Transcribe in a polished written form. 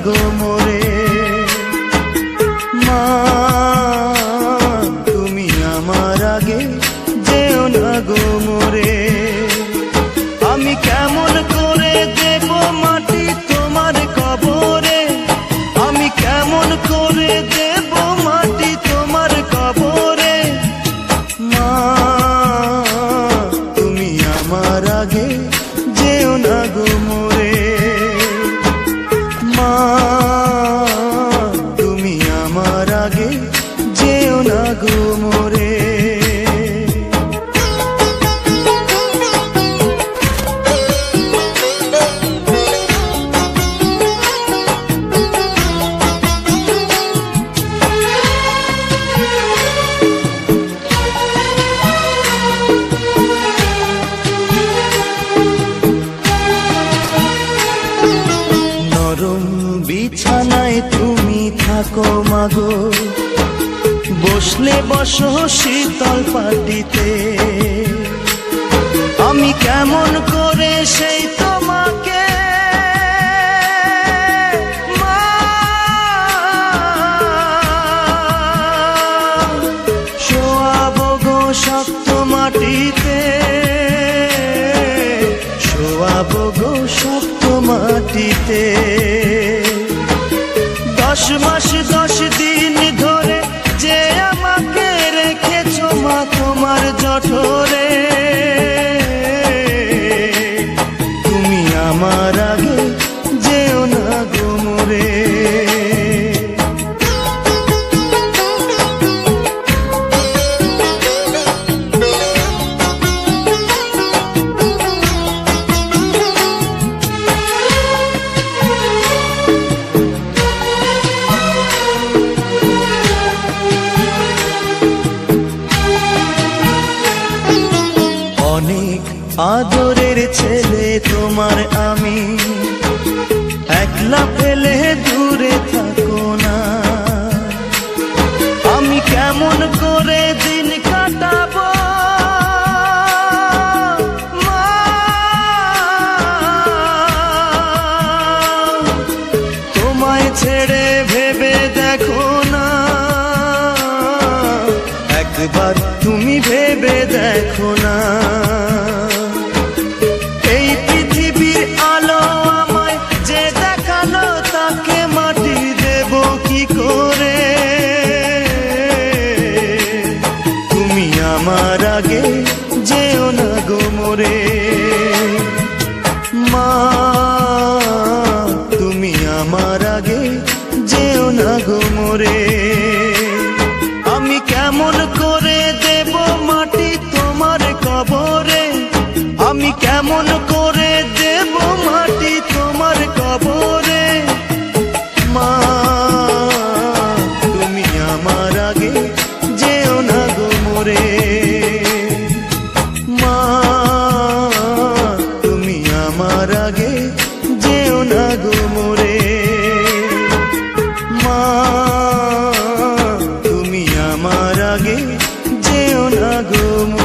গো মোরে। মা তুমি আমার আগে যেও না গো মোরে। আমি কেমন করে দেব মাটি তোমার কবরে, আমি কেমন করে দেব মাটি তোমার কবরে। মা তুমি আমার আগে যেও না গো মোরে। মা তুমি আমার আগে যেও না গো মোরে। নরম বিছানায় তুমি থাকো মাগো, বসলে বসো শীতল পাটিতে। আমি কেমন করে সেই তোমাকে মা শোয়াবো গো শক্ত মাটিতে, শোয়াবো গো শক্ত মাটিতে। 10 মাস 10 দিন ধরে যে আমাকে রেখেছো মা তোমার জঠরে। তুমি আমার আগে যেও না গো মোরে। অনেক আদরের ছেলে তোমার আমি, একলা ফেলে দূরে থাকো না। আমি কেমন করে দিন কাটাবো মা, তোমায় ছেড়ে ভেবে দেখো না। একবার তুমি ভেবে দেখো না। এই পৃথিবীর আলো আমায় যে দেখালো, তাকে মাটি দেব কি করে। তুমি আমার আগে যেও না গো মোরে। মা তুমি আমার আগে যেও না গো মোরে। আমি কেমন করে দেব মাটি তোমার কবরে, আমি কেমন করে দেব মাটি তোমার কবরে। মা তুমি আমার আগে যেও না গো মোরে। মা তুমি আমার আগে যেও না গো মোরে। মা তুমি আমার আগে যেও না গো মোরে।